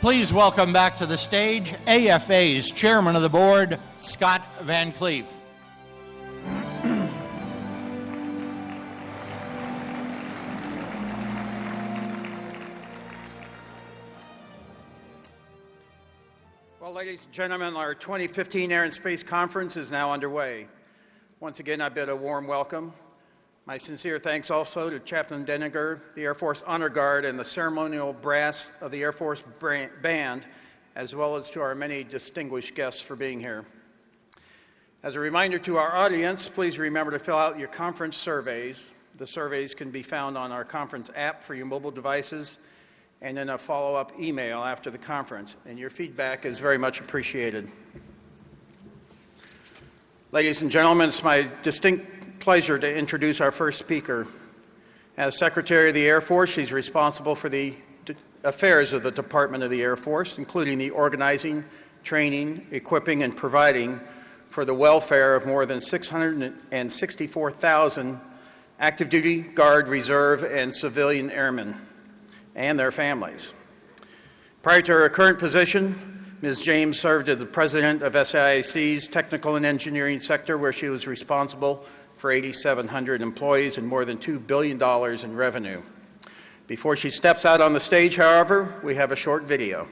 Please welcome back to the stage AFA's Chairman of the Board, Scott Van Cleef. Well, ladies and gentlemen, our 2015 Air and Space Conference is now underway. Once again, I bid a warm welcome. My sincere thanks also to Chaplain Denninger, the Air Force Honor Guard, and the ceremonial brass of the Air Force Band, as well as to our many distinguished guests for being here. As a reminder to our audience, please remember to fill out your conference surveys. The surveys can be found on our conference app for your mobile devices and in a follow-up email after the conference, and your feedback is very much appreciated. Ladies and gentlemen, it's my distinct pleasure to introduce our first speaker. As Secretary of the Air Force, she's responsible for the affairs of the Department of the Air Force, including the organizing, training, equipping, and providing for the welfare of more than 664,000 active duty, Guard, Reserve, and civilian airmen and their families. Prior to her current position, Ms. James served as the President of SIAC's Technical and Engineering Sector, where she was responsible for 8,700 employees and more than $2 billion in revenue. Before she steps out on the stage, however, we have a short video.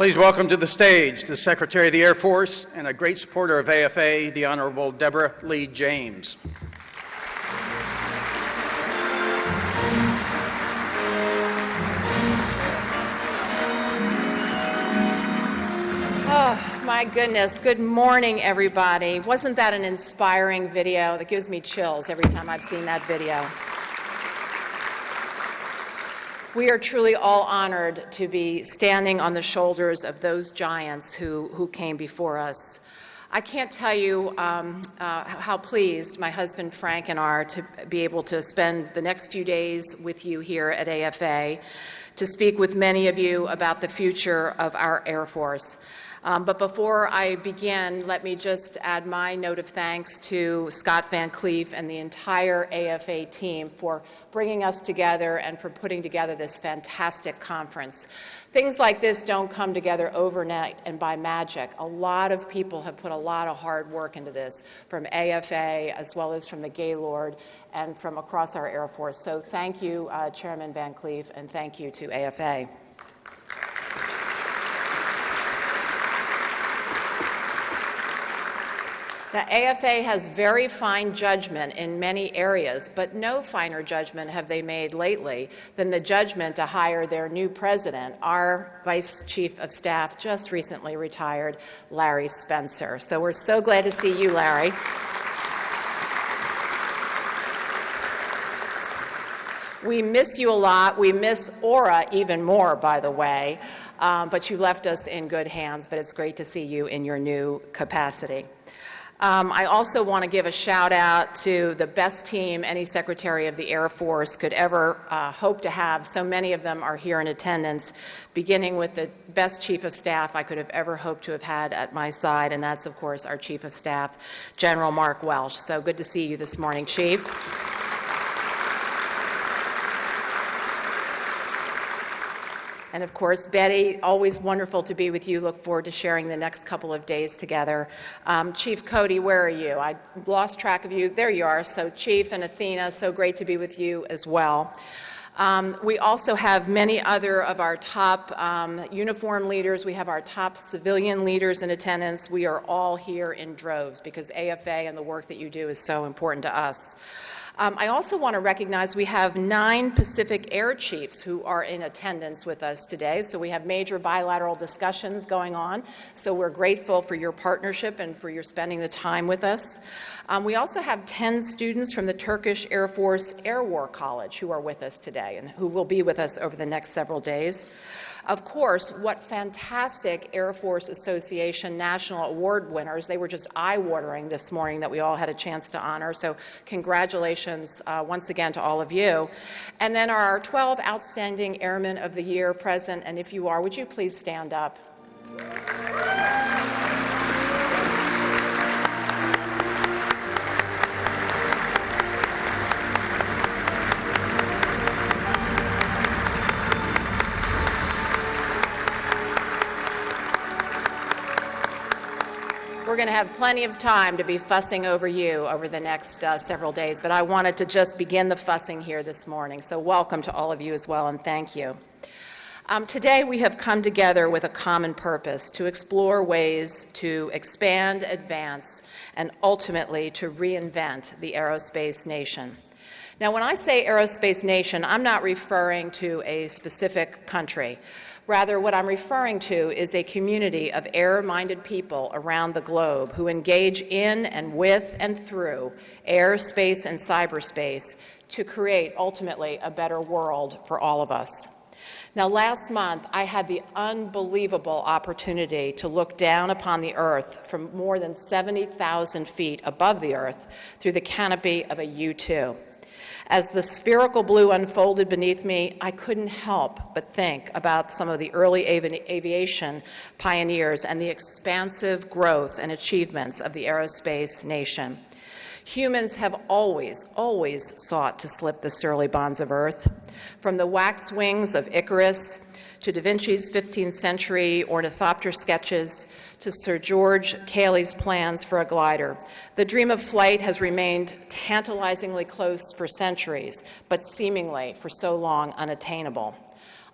Please welcome to the stage the Secretary of the Air Force and a great supporter of AFA, the Honorable Deborah Lee James. Oh, my goodness. Good morning, everybody. Wasn't that an inspiring video? That gives me chills every time I've seen that video. We are truly all honored to be standing on the shoulders of those giants who came before us. I can't tell you how pleased my husband Frank and I are to be able to spend the next few days with you here at AFA, to speak with many of you about the future of our Air Force. But before I begin, let me just add my note of thanks to Scott Van Cleef and the entire AFA team for bringing us together and for putting together this fantastic conference. Things like this don't come together overnight and by magic. A lot of people have put a lot of hard work into this, from AFA as well as from the Gaylord and from across our Air Force. So thank you, Chairman Van Cleef, and thank you to AFA. Now, AFA has very fine judgment in many areas, but no finer judgment have they made lately than the judgment to hire their new president, our Vice Chief of Staff, just recently retired, Larry Spencer. So we're so glad to see you, Larry. We miss you a lot. We miss Aura even more, by the way, but you left us in good hands, but it's great to see you in your new capacity. I also want to give a shout out to the best team any Secretary of the Air Force could ever hope to have. So many of them are here in attendance, beginning with the best Chief of Staff I could have ever hoped to have had at my side, and that's, of course, our Chief of Staff, General Mark Welsh. So good to see you this morning, Chief. And of course, Betty, always wonderful to be with you. Look forward to sharing the next couple of days together. Chief Cody, where are you? I lost track of you. There you are. So Chief and Athena, so great to be with you as well. We also have many other of our top uniform leaders. We have our top civilian leaders in attendance. We are all here in droves because AFA and the work that you do is so important to us. I also want to recognize we have 9 Pacific Air Chiefs who are in attendance with us today. So we have major bilateral discussions going on. So we're grateful for your partnership and for your spending the time with us. We also have 10 students from the Turkish Air Force Air War College who are with us today and who will be with us over the next several days. Of course, what fantastic Air Force Association National Award winners. They were just eye-watering this morning that we all had a chance to honor. So congratulations once again to all of you. And then our 12 Outstanding Airmen of the Year present. And if you are, would you please stand up? We're going to have plenty of time to be fussing over you over the next several days, but I wanted to just begin the fussing here this morning. So welcome to all of you as well, and thank you. Today we have come together with a common purpose to explore ways to expand, advance, and ultimately to reinvent the aerospace nation. Now, when I say aerospace nation, I'm not referring to a specific country. Rather, what I'm referring to is a community of air-minded people around the globe who engage in and with and through air, space, and cyberspace to create, ultimately, a better world for all of us. Now, last month, I had the unbelievable opportunity to look down upon the Earth from more than 70,000 feet above the Earth through the canopy of a U-2. As the spherical blue unfolded beneath me, I couldn't help but think about some of the early aviation pioneers and the expansive growth and achievements of the aerospace nation. Humans have always sought to slip the surly bonds of Earth. From the wax wings of Icarus to Da Vinci's 15th century ornithopter sketches, to Sir George Cayley's plans for a glider. The dream of flight has remained tantalizingly close for centuries, but seemingly for so long unattainable.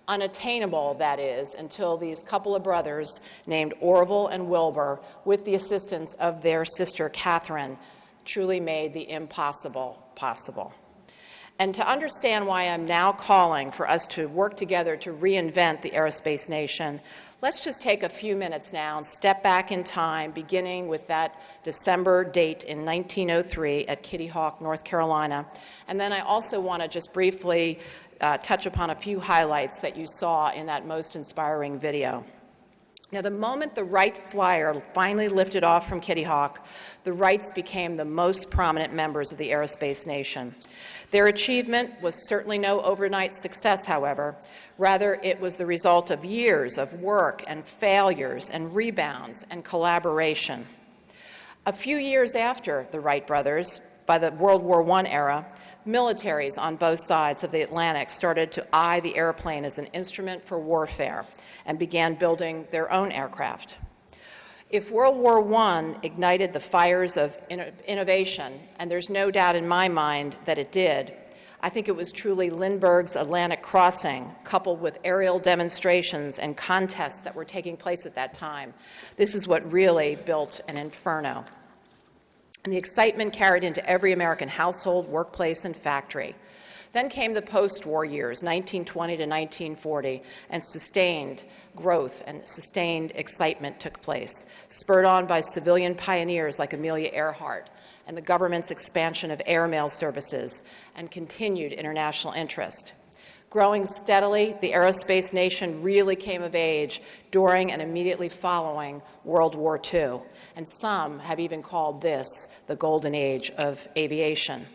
Unattainable, that is, until these couple of brothers named Orville and Wilbur, with the assistance of their sister Catherine, truly made the impossible possible. And to understand why I'm now calling for us to work together to reinvent the aerospace nation, let's just take a few minutes now and step back in time, beginning with that December date in 1903 at Kitty Hawk, North Carolina. And then I also want to just briefly touch upon a few highlights that you saw in that most inspiring video. Now, the moment the Wright Flyer finally lifted off from Kitty Hawk, the Wrights became the most prominent members of the Aerospace Nation. Their achievement was certainly no overnight success, however. Rather, it was the result of years of work and failures and rebounds and collaboration. A few years after the Wright brothers, by the World War I era, militaries on both sides of the Atlantic started to eye the airplane as an instrument for warfare and began building their own aircraft. If World War I ignited the fires of innovation, and there's no doubt in my mind that it did, I think it was truly Lindbergh's Atlantic crossing, coupled with aerial demonstrations and contests that were taking place at that time. This is what really built an inferno. And the excitement carried into every American household, workplace, and factory. Then came the post-war years, 1920 to 1940, and sustained growth and sustained excitement took place, spurred on by civilian pioneers like Amelia Earhart and the government's expansion of airmail services and continued international interest. Growing steadily, the aerospace nation really came of age during and immediately following World War II, and some have even called this the golden age of aviation.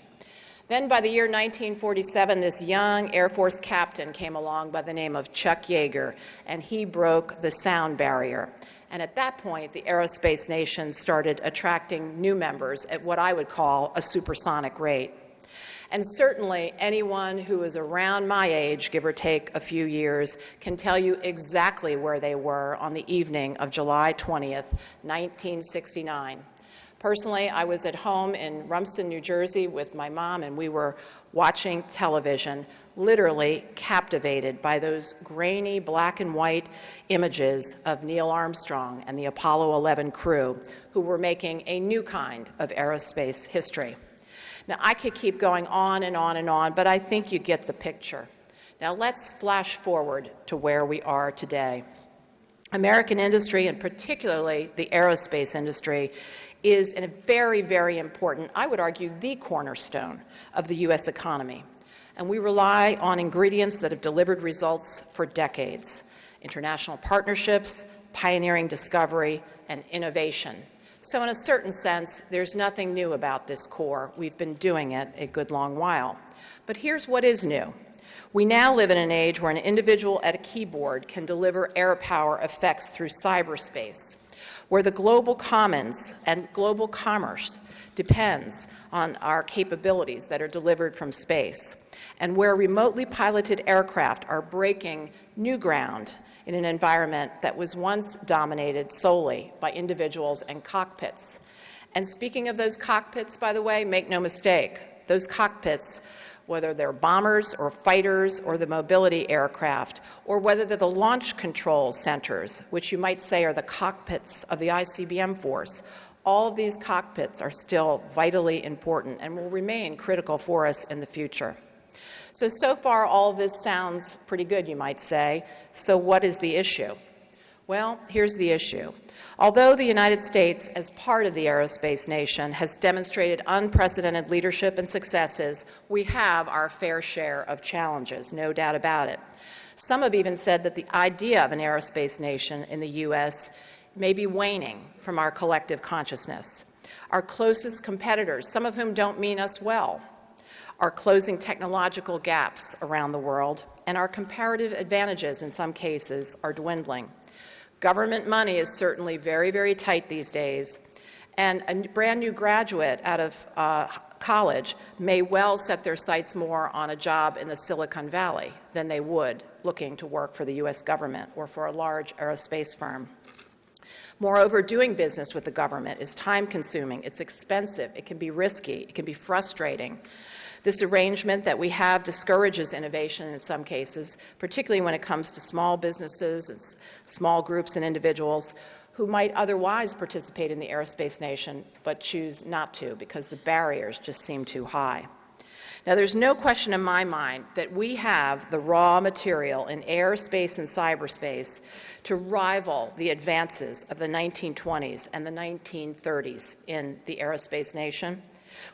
Then by the year 1947, this young Air Force captain came along by the name of Chuck Yeager, and he broke the sound barrier. And at that point, the aerospace nation started attracting new members at what I would call a supersonic rate. And certainly anyone who is around my age, give or take a few years, can tell you exactly where they were on the evening of July 20th, 1969. Personally, I was at home in Rumsden, New Jersey with my mom, and we were watching television, literally captivated by those grainy black and white images of Neil Armstrong and the Apollo 11 crew, who were making a new kind of aerospace history. Now, I could keep going on and on and on, but I think you get the picture. Now, let's flash forward to where we are today. American industry, and particularly the aerospace industry, is a very, very important, I would argue, the cornerstone of the U.S. economy. And we rely on ingredients that have delivered results for decades: international partnerships, pioneering discovery, and innovation. So in a certain sense, there's nothing new about this core. We've been doing it a good long while. But here's what is new. We now live in an age where an individual at a keyboard can deliver air power effects through cyberspace, where the global commons and global commerce depends on our capabilities that are delivered from space, and where remotely piloted aircraft are breaking new ground in an environment that was once dominated solely by individuals and cockpits. And speaking of those cockpits, by the way, make no mistake, those cockpits, whether they're bombers or fighters or the mobility aircraft, or whether they're the launch control centers, which you might say are the cockpits of the ICBM force, all of these cockpits are still vitally important and will remain critical for us in the future. So far, all of this sounds pretty good, you might say. So what is the issue? Well, here's the issue. Although the United States, as part of the aerospace nation, has demonstrated unprecedented leadership and successes, we have our fair share of challenges, no doubt about it. Some have even said that the idea of an aerospace nation in the U.S. may be waning from our collective consciousness. Our closest competitors, some of whom don't mean us well, are closing technological gaps around the world, and our comparative advantages in some cases are dwindling. Government money is certainly very, very tight these days, and a brand new graduate out of college may well set their sights more on a job in the Silicon Valley than they would looking to work for the U.S. government or for a large aerospace firm. Moreover, doing business with the government is time-consuming, it's expensive, it can be risky, it can be frustrating. This arrangement that we have discourages innovation in some cases, particularly when it comes to small businesses and small groups and individuals who might otherwise participate in the aerospace nation but choose not to because the barriers just seem too high. Now, there's no question in my mind that we have the raw material in airspace and cyberspace to rival the advances of the 1920s and the 1930s in the aerospace nation.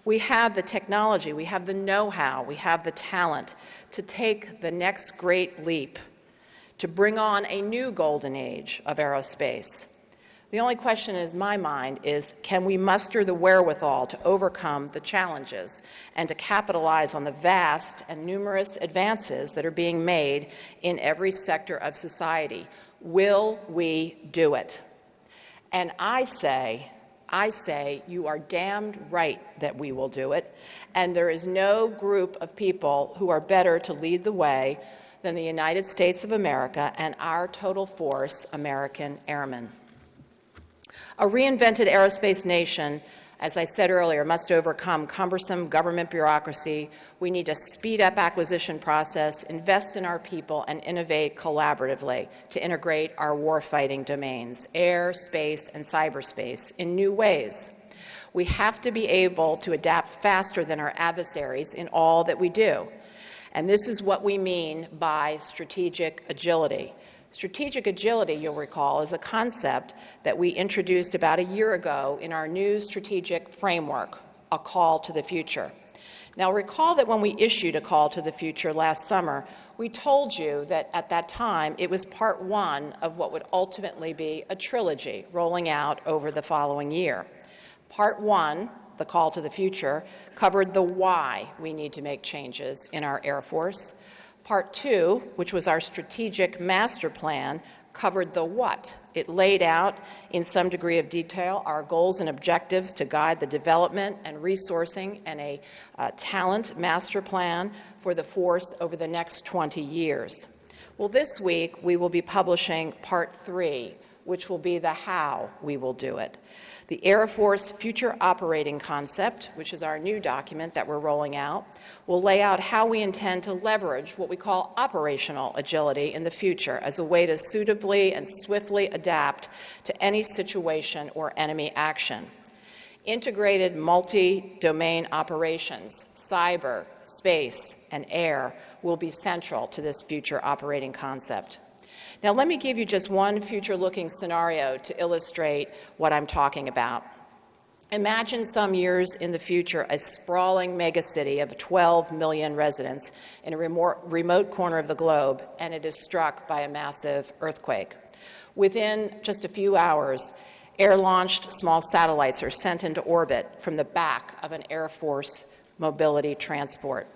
We have the technology, we have the know-how, we have the talent to take the next great leap, to bring on a new golden age of aerospace. The only question in my mind is, can we muster the wherewithal to overcome the challenges and to capitalize on the vast and numerous advances that are being made in every sector of society? Will we do it? And I say, you are damned right that we will do it, and there is no group of people who are better to lead the way than the United States of America and our total force, American airmen. A reinvented aerospace nation, as I said earlier, must overcome cumbersome government bureaucracy. We need to speed up acquisition process, invest in our people, and innovate collaboratively to integrate our warfighting domains, air, space, and cyberspace, in new ways. We have to be able to adapt faster than our adversaries in all that we do. And this is what we mean by strategic agility. Strategic agility, you'll recall, is a concept that we introduced about a year ago in our new strategic framework, A Call to the Future. Now, recall that when we issued A Call to the Future last summer, we told you that at that time it was part one of what would ultimately be a trilogy rolling out over the following year. Part one, The Call to the Future, covered the why we need to make changes in our Air Force. Part two, which was our strategic master plan, covered the what. It laid out in some degree of detail our goals and objectives to guide the development and resourcing and a talent master plan for the force over the next 20 years. Well, this week we will be publishing part three, which will be the how we will do it. The Air Force Future Operating Concept, which is our new document that we're rolling out, will lay out how we intend to leverage what we call operational agility in the future as a way to suitably and swiftly adapt to any situation or enemy action. Integrated multi-domain operations, cyber, space, and air, will be central to this future operating concept. Now, let me give you just one future-looking scenario to illustrate what I'm talking about. Imagine some years in the future a sprawling megacity of 12 million residents in a remote corner of the globe, and it is struck by a massive earthquake. Within just a few hours, air-launched small satellites are sent into orbit from the back of an Air Force mobility transport.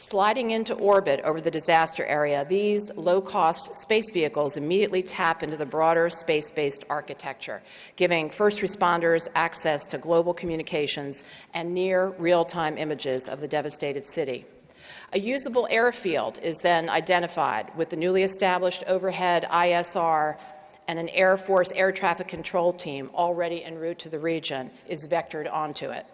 Sliding into orbit over the disaster area, these low-cost space vehicles immediately tap into the broader space-based architecture, giving first responders access to global communications and near real-time images of the devastated city. A usable airfield is then identified with the newly established overhead ISR, and an Air Force air traffic control team already en route to the region is vectored onto it.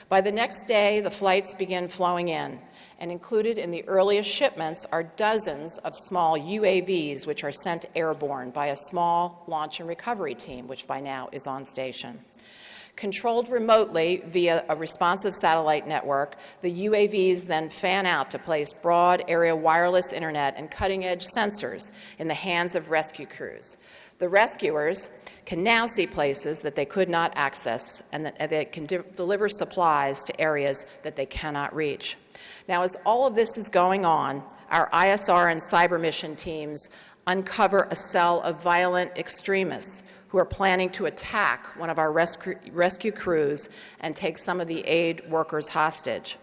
By the next day, the flights begin flowing in, and included in the earliest shipments are dozens of small UAVs which are sent airborne by a small launch and recovery team, which by now is on station. Controlled remotely via a responsive satellite network, the UAVs then fan out to place broad area wireless internet and cutting-edge sensors in the hands of rescue crews. The rescuers can now see places that they could not access, and that they can deliver supplies to areas that they cannot reach. Now, as all of this is going on, our ISR and cyber mission teams uncover a cell of violent extremists who are planning to attack one of our rescue crews and take some of the aid workers hostage.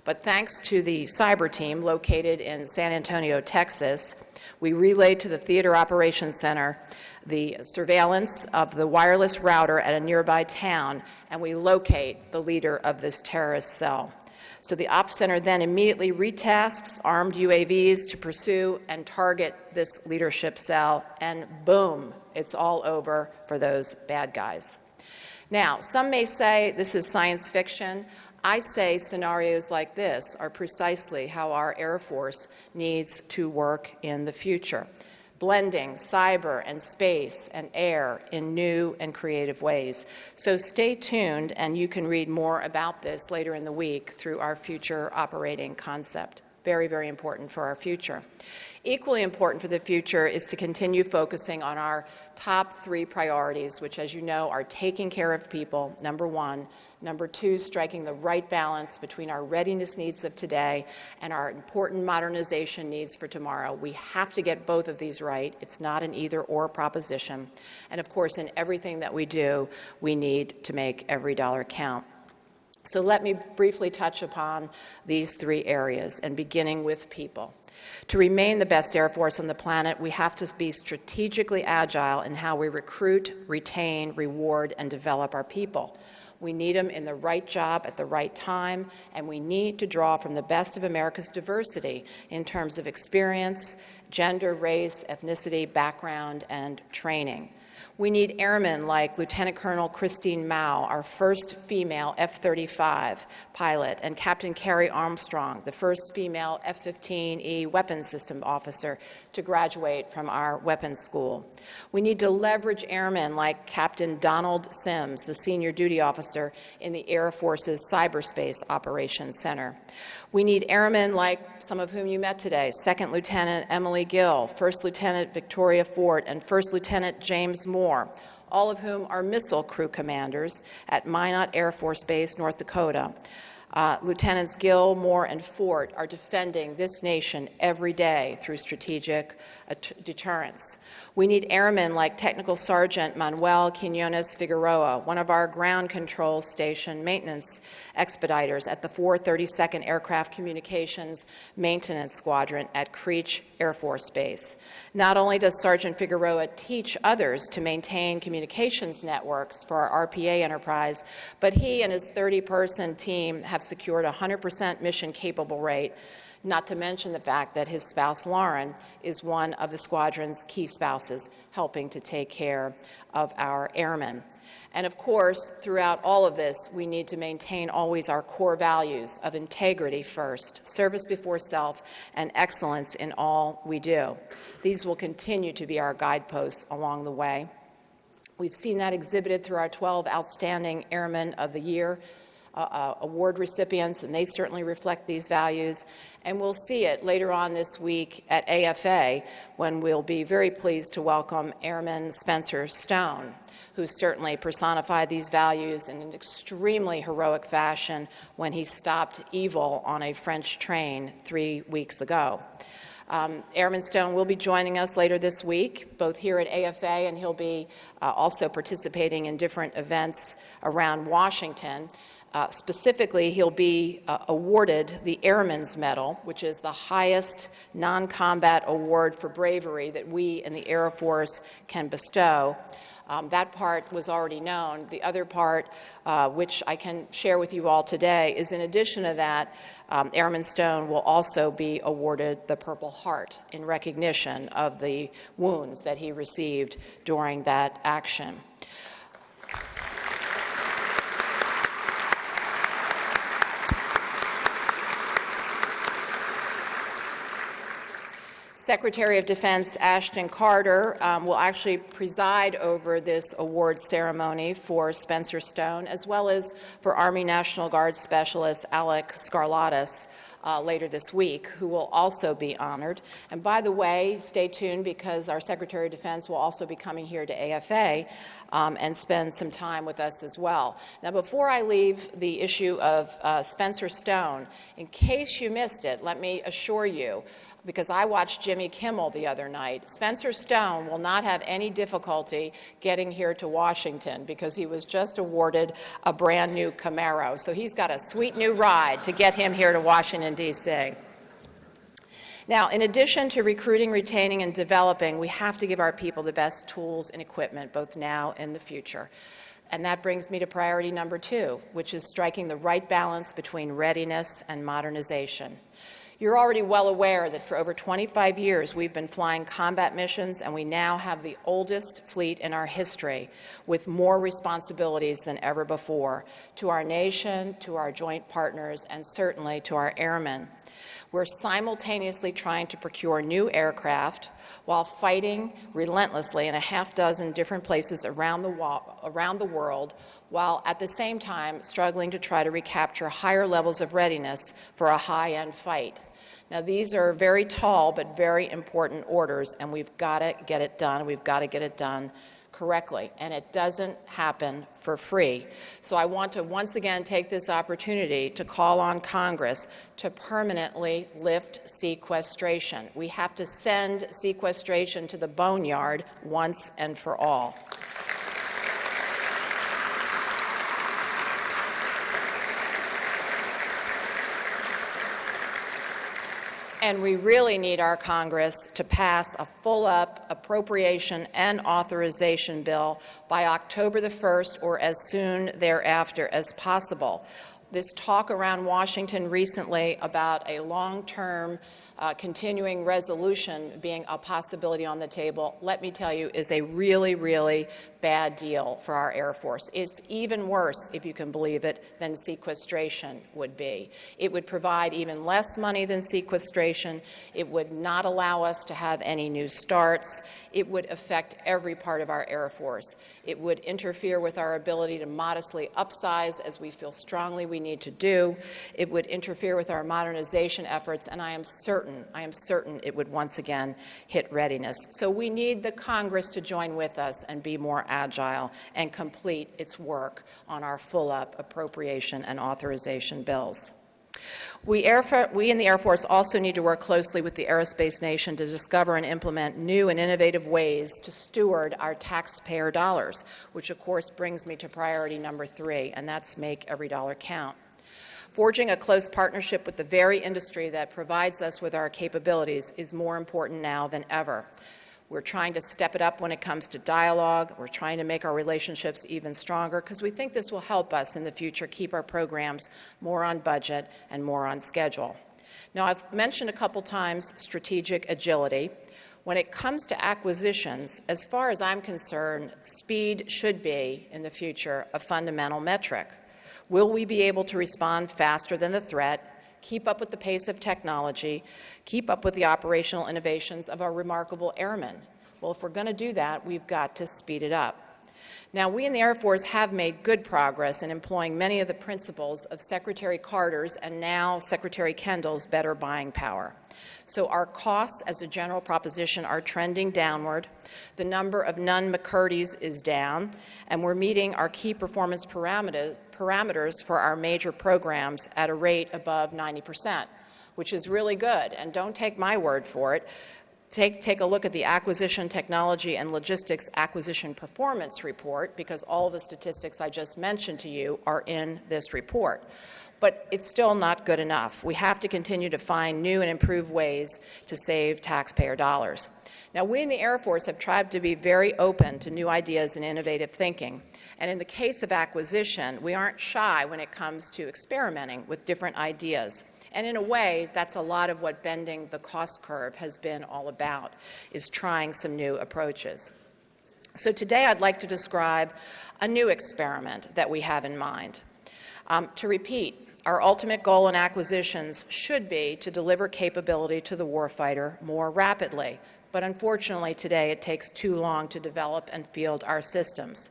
But thanks to the cyber team located in San Antonio, Texas, we relayed to the Theater Operations Center the surveillance of the wireless router at a nearby town, and we locate the leader of this terrorist cell. So the Ops Center then immediately retasks armed UAVs to pursue and target this leadership cell, and boom, it's all over for those bad guys. Now, some may say this is science fiction. I say scenarios like this are precisely how our Air Force needs to work in the future, blending cyber and space and air in new and creative ways. So stay tuned, and you can read more about this later in the week through our future operating concept. Very, very important for our future. Equally important for the future is to continue focusing on our top 3 priorities, which, as you know, are taking care of people, number 1. Number 2, striking the right balance between our readiness needs of today and our important modernization needs for tomorrow. We have to get both of these right. It's not an either-or proposition. And of course, in everything that we do, we need to make every dollar count. So let me briefly touch upon these 3 areas, and beginning with people. To remain the best Air Force on the planet, we have to be strategically agile in how we recruit, retain, reward, and develop our people. We need them in the right job at the right time, and we need to draw from the best of America's diversity in terms of experience, gender, race, ethnicity, background, and training. We need airmen like Lieutenant Colonel Christine Mao, our first female F-35 pilot, and Captain Carrie Armstrong, the first female F-15E weapons system officer to graduate from our weapons school. We need to leverage airmen like Captain Donald Sims, the senior duty officer in the Air Force's Cyberspace Operations Center. We need airmen like some of whom you met today, Second Lieutenant Emily Gill, First Lieutenant Victoria Fort, and First Lieutenant James Moore, all of whom are missile crew commanders at Minot Air Force Base, North Dakota. Lieutenants Gill, Moore, and Fort are defending this nation every day through strategic deterrence. We need airmen like Technical Sergeant Manuel Quinones Figueroa, one of our ground control station maintenance expediters at the 432nd Aircraft Communications Maintenance Squadron at Creech Air Force Base. Not only does Sergeant Figueroa teach others to maintain communications networks for our RPA enterprise, but he and his 30-person team have secured a 100% mission-capable rate, not to mention the fact that his spouse, Lauren, is one of the squadron's key spouses, helping to take care of our airmen. And of course, throughout all of this, we need to maintain always our core values of integrity first, service before self, and excellence in all we do. These will continue to be our guideposts along the way. We've seen that exhibited through our 12 Outstanding Airmen of the Year award recipients, and they certainly reflect these values. And we'll see it later on this week at AFA, when we'll be very pleased to welcome Airman Spencer Stone, who certainly personified these values in an extremely heroic fashion when he stopped evil on a French train 3 weeks ago. Airman Stone will be joining us later this week, both here at AFA, and he'll be also participating in different events around Washington. Specifically, he'll be awarded the Airman's Medal, which is the highest non-combat award for bravery that we in the Air Force can bestow. That part was already known. The other part, which I can share with you all today, is in addition to that, Airman Stone will also be awarded the Purple Heart in recognition of the wounds that he received during that action. Secretary of Defense Ashton Carter will actually preside over this award ceremony for Spencer Stone, as well as for Army National Guard Specialist Alec Scarlatus later this week, who will also be honored. And by the way, stay tuned, because our Secretary of Defense will also be coming here to AFA and spend some time with us as well. Now, before I leave the issue of Spencer Stone, in case you missed it, let me assure you, because I watched Jimmy Kimmel the other night, Spencer Stone will not have any difficulty getting here to Washington, because he was just awarded a brand new Camaro. So he's got a sweet new ride to get him here to Washington, D.C. Now, in addition to recruiting, retaining, and developing, we have to give our people the best tools and equipment, both now and the future. And that brings me to priority number 2, which is striking the right balance between readiness and modernization. You're already well aware that for over 25 years we've been flying combat missions, and we now have the oldest fleet in our history, with more responsibilities than ever before to our nation, to our joint partners, and certainly to our airmen. We're simultaneously trying to procure new aircraft while fighting relentlessly in a half dozen different places around the world, while at the same time struggling to try to recapture higher levels of readiness for a high-end fight. Now, these are very tall but very important orders, and we've got to get it done. We've got to get it done correctly, and it doesn't happen for free. So I want to once again take this opportunity to call on Congress to permanently lift sequestration. We have to send sequestration to the boneyard once and for all. And we really need our Congress to pass a full-up appropriation and authorization bill by October the 1st or as soon thereafter as possible. This talk around Washington recently about a long-term continuing resolution being a possibility on the table, let me tell you, is a really, really bad deal for our Air Force. It's even worse, if you can believe it, than sequestration would be. It would provide even less money than sequestration. It would not allow us to have any new starts. It would affect every part of our Air Force. It would interfere with our ability to modestly upsize, as we feel strongly we need to do. It would interfere with our modernization efforts, and I am certain it would once again hit readiness. So we need the Congress to join with us and be more agile and complete its work on our full-up appropriation and authorization bills. We in the Air Force also need to work closely with the Aerospace Nation to discover and implement new and innovative ways to steward our taxpayer dollars, which of course brings me to priority number 3, and that's make every dollar count. Forging a close partnership with the very industry that provides us with our capabilities is more important now than ever. We're trying to step it up when it comes to dialogue. We're trying to make our relationships even stronger because we think this will help us in the future keep our programs more on budget and more on schedule. Now, I've mentioned a couple times strategic agility. When it comes to acquisitions, as far as I'm concerned, speed should be, in the future, a fundamental metric. Will we be able to respond faster than the threat, keep up with the pace of technology, keep up with the operational innovations of our remarkable airmen? Well, if we're going to do that, we've got to speed it up. Now, we in the Air Force have made good progress in employing many of the principles of Secretary Carter's and now Secretary Kendall's better buying power. So our costs as a general proposition are trending downward. The number of Nunn-McCurdy's is down, and we're meeting our key performance parameters for our major programs at a rate above 90%, which is really good. And don't take my word for it. Take a look at the Acquisition Technology and Logistics Acquisition Performance Report, because all of the statistics I just mentioned to you are in this report. But it's still not good enough. We have to continue to find new and improved ways to save taxpayer dollars. Now, we in the Air Force have tried to be very open to new ideas and innovative thinking. And in the case of acquisition, we aren't shy when it comes to experimenting with different ideas. And in a way, that's a lot of what bending the cost curve has been all about, is trying some new approaches. So today I'd like to describe a new experiment that we have in mind. To repeat, our ultimate goal in acquisitions should be to deliver capability to the warfighter more rapidly. But unfortunately, today it takes too long to develop and field our systems.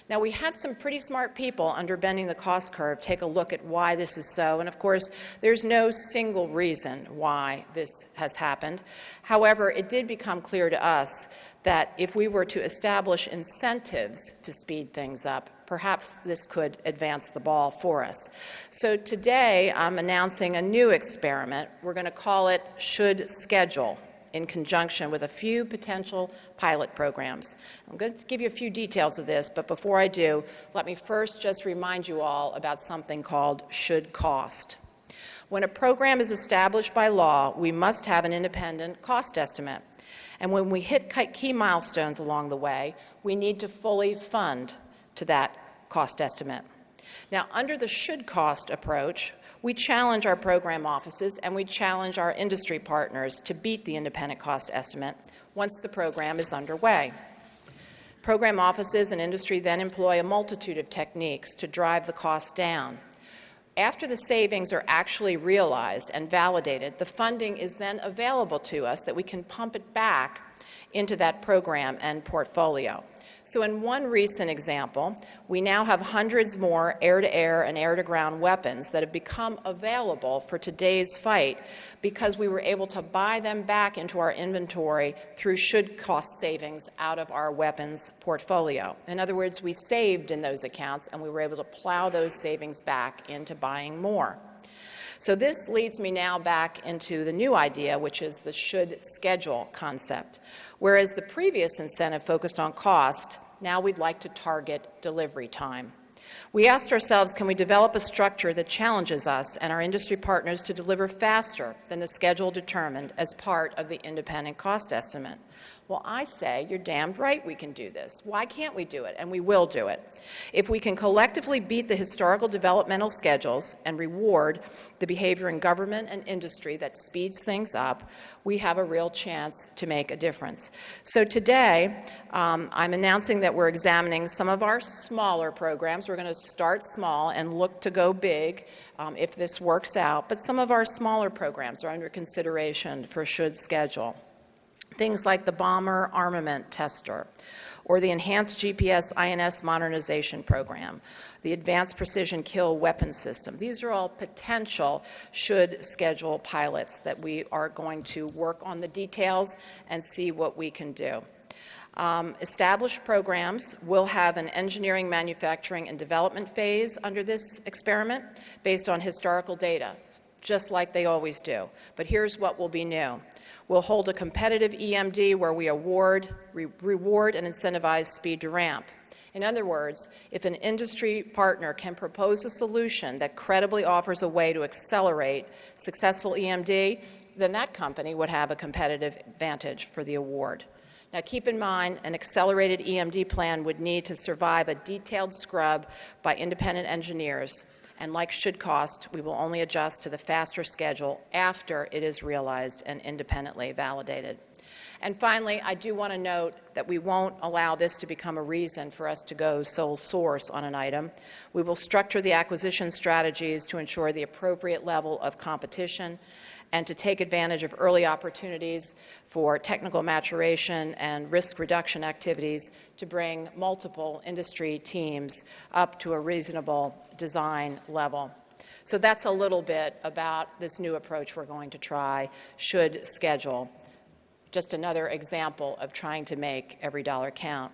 Now, we had some pretty smart people under bending the cost curve take a look at why this is so, and of course, there's no single reason why this has happened. However, it did become clear to us that if we were to establish incentives to speed things up, perhaps this could advance the ball for us. So today, I'm announcing a new experiment. We're going to call it Should Schedule, in conjunction with a few potential pilot programs. I'm going to give you a few details of this, but before I do, let me first just remind you all about something called should cost. When a program is established by law, we must have an independent cost estimate. And when we hit key milestones along the way, we need to fully fund to that cost estimate. Now, under the should cost approach, we challenge our program offices and we challenge our industry partners to beat the independent cost estimate once the program is underway. Program offices and industry then employ a multitude of techniques to drive the cost down. After the savings are actually realized and validated, the funding is then available to us that we can pump it back into that program and portfolio. So in one recent example, we now have hundreds more air-to-air and air-to-ground weapons that have become available for today's fight because we were able to buy them back into our inventory through should-cost savings out of our weapons portfolio. In other words, we saved in those accounts and we were able to plow those savings back into buying more. So this leads me now back into the new idea, which is the should schedule concept. Whereas the previous incentive focused on cost, now we'd like to target delivery time. We asked ourselves, can we develop a structure that challenges us and our industry partners to deliver faster than the schedule determined as part of the independent cost estimate? Well, I say, you're damned right we can do this. Why can't we do it? And we will do it. If we can collectively beat the historical developmental schedules and reward the behavior in government and industry that speeds things up, we have a real chance to make a difference. So today, I'm announcing that we're examining some of our smaller programs. We're going to start small and look to go big if this works out. But some of our smaller programs are under consideration for should schedule. Things like the Bomber Armament Tester, or the Enhanced GPS INS Modernization Program, the Advanced Precision Kill Weapon System. These are all potential should schedule pilots that we are going to work on the details and see what we can do. Established programs will have an engineering, manufacturing, and development phase under this experiment based on historical data, just like they always do. But here's what will be new. We'll hold a competitive EMD where we reward and incentivize speed to ramp. In other words, if an industry partner can propose a solution that credibly offers a way to accelerate successful EMD, then that company would have a competitive advantage for the award. Now keep in mind, an accelerated EMD plan would need to survive a detailed scrub by independent engineers. And like should cost, we will only adjust to the faster schedule after it is realized and independently validated. And finally, I do want to note that we won't allow this to become a reason for us to go sole source on an item. We will structure the acquisition strategies to ensure the appropriate level of competition and to take advantage of early opportunities for technical maturation and risk reduction activities to bring multiple industry teams up to a reasonable design level. So that's a little bit about this new approach we're going to try, should schedule. Just another example of trying to make every dollar count.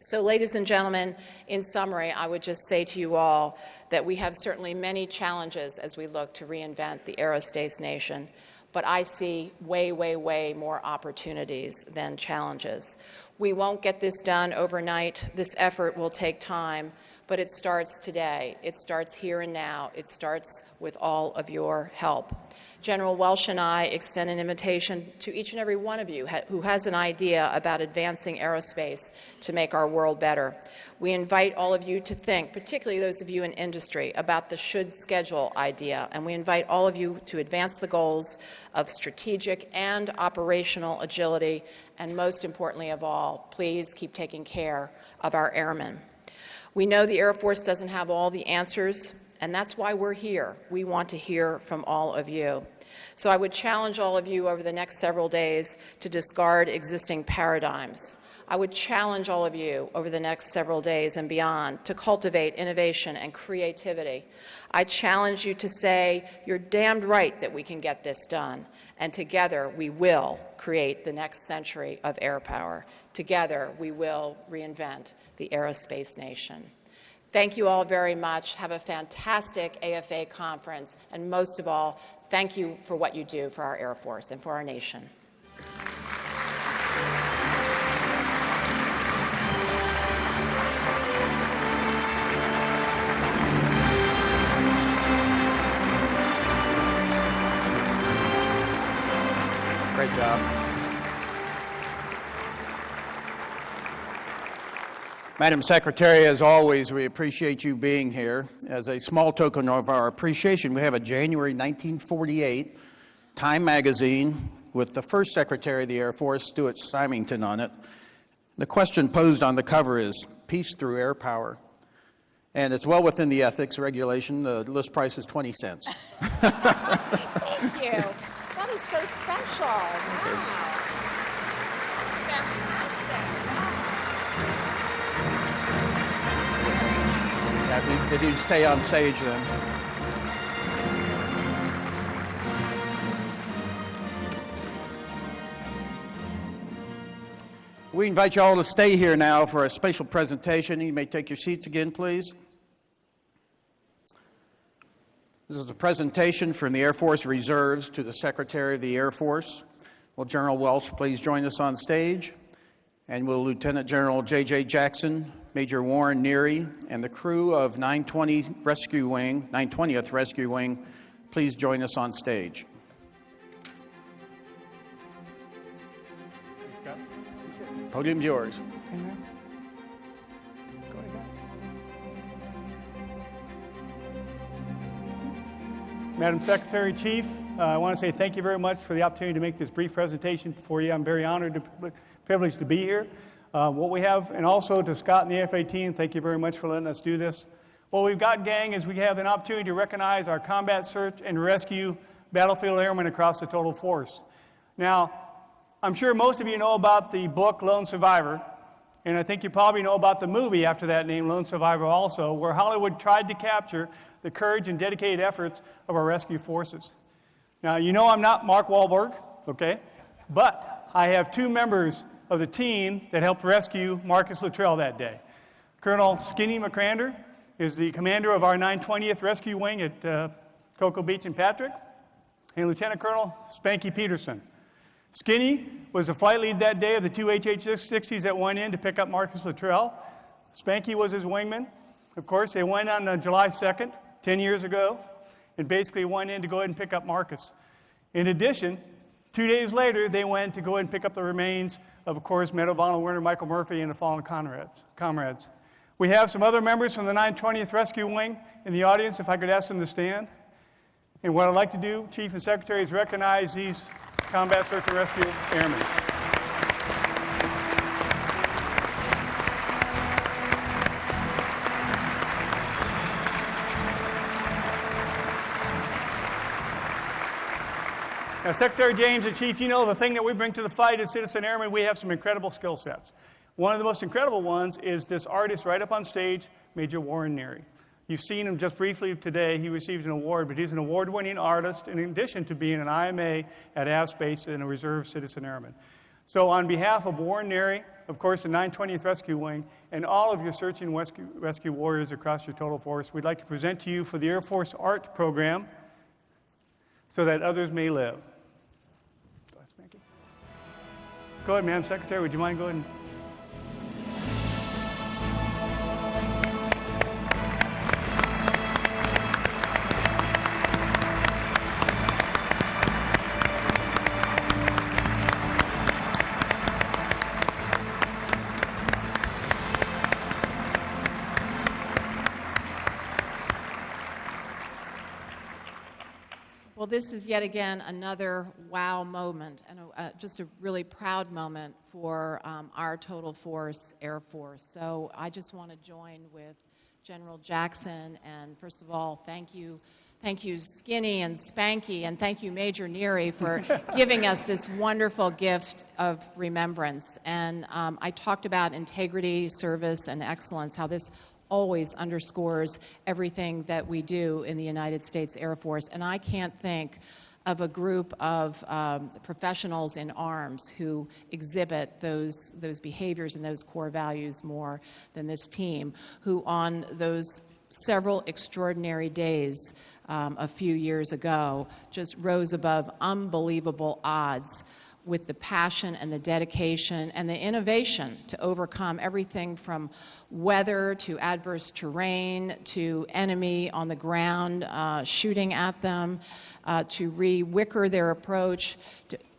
So, ladies and gentlemen, in summary, I would just say to you all that we have certainly many challenges as we look to reinvent the aerospace nation, but I see way, way, way more opportunities than challenges. We won't get this done overnight. This effort will take time, but it starts today. It starts here and now. It starts with all of your help. General Welsh and I extend an invitation to each and every one of you who has an idea about advancing aerospace to make our world better. We invite all of you to think, particularly those of you in industry, about the should schedule idea, and we invite all of you to advance the goals of strategic and operational agility, and most importantly of all, please keep taking care of our airmen. We know the Air Force doesn't have all the answers, and that's why we're here. We want to hear from all of you. So I would challenge all of you over the next several days to discard existing paradigms. I would challenge all of you over the next several days and beyond to cultivate innovation and creativity. I challenge you to say, you're damned right that we can get this done, and together we will create the next century of air power. Together we will reinvent the aerospace nation. Thank you all very much. Have a fantastic AFA conference, and most of all, thank you for what you do for our Air Force and for our nation. Great job. Madam Secretary, as always, we appreciate you being here. As a small token of our appreciation, we have a January 1948 Time magazine with the first Secretary of the Air Force, Stuart Symington, on it. The question posed on the cover is, peace through air power. And it's well within the ethics regulation. The list price is 20 cents. Thank you. That is so special. Wow. That's fantastic. If you stay on stage then. We invite you all to stay here now for a special presentation. You may take your seats again, please. This is a presentation from the Air Force Reserves to the Secretary of the Air Force. Will General Welch please join us on stage? And will Lieutenant General J.J. Jackson, Major Warren Neary, and the crew of 920th Rescue Wing please join us on stage? Podium's yours. Madam Secretary, Chief, I want to say thank you very much for the opportunity to make this brief presentation for you. I'm very honored and privileged to be here. What we have, and also to Scott and the FA team, thank you very much for letting us do this. What we've got, gang, is we have an opportunity to recognize our combat search and rescue battlefield airmen across the total force. Now, I'm sure most of you know about the book Lone Survivor, and I think you probably know about the movie after that name, Lone Survivor also, where Hollywood tried to capture the courage and dedicated efforts of our rescue forces. Now, you know I'm not Mark Wahlberg, okay? But I have two members of the team that helped rescue Marcus Luttrell that day. Colonel Skinny McCrander is the commander of our 920th Rescue Wing at Cocoa Beach and Patrick, and Lieutenant Colonel Spanky Peterson. Skinny was the flight lead that day of the two HH-60s that went in to pick up Marcus Luttrell. Spanky was his wingman. Of course, they went on July 2nd, 10 years ago, and basically went in to go ahead and pick up Marcus. In addition, 2 days later, they went to go ahead and pick up the remains of course, Medal of Honor winner Michael Murphy and the fallen comrades. We have some other members from the 920th Rescue Wing in the audience, if I could ask them to stand. And what I'd like to do, Chief and Secretary, is recognize these combat search and rescue airmen. Now, Secretary James and Chief, you know the thing that we bring to the fight as citizen airmen, we have some incredible skill sets. One of the most incredible ones is this artist right up on stage, Major Warren Neary. You've seen him just briefly today. He received an award, but he's an award-winning artist in addition to being an IMA at AFSpace and a reserve citizen airman. So on behalf of Warren Neary, of course, the 920th Rescue Wing, and all of your search and rescue warriors across your total force, we'd like to present to you for the Air Force Art Program so that others may live. Go ahead, Madam Secretary. Would you mind going? Well, this is yet again another wow moment and just a really proud moment for our total force, Air Force. So I just want to join with General Jackson and first of all, thank you Skinny and Spanky, and thank you Major Neary for giving us this wonderful gift of remembrance. And I talked about integrity, service, and excellence, how this always underscores everything that we do in the United States Air Force. And I can't think of a group of professionals in arms who exhibit those behaviors and those core values more than this team, who on those several extraordinary days a few years ago just rose above unbelievable odds with the passion and the dedication and the innovation to overcome everything from weather to adverse terrain to enemy on the ground shooting at them, to re-wicker their approach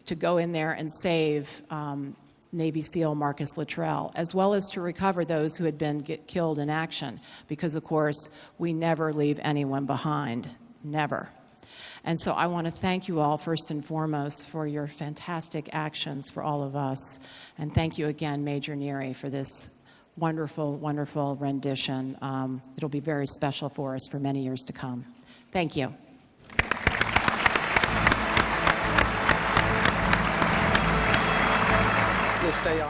to go in there and save Navy SEAL Marcus Luttrell, as well as to recover those who had been killed in action, because of course we never leave anyone behind, never. And so I want to thank you all first and foremost for your fantastic actions for all of us. And thank you again, Major Neary, for this wonderful, wonderful rendition. It'll be very special for us for many years to come. Thank you. You'll stay on.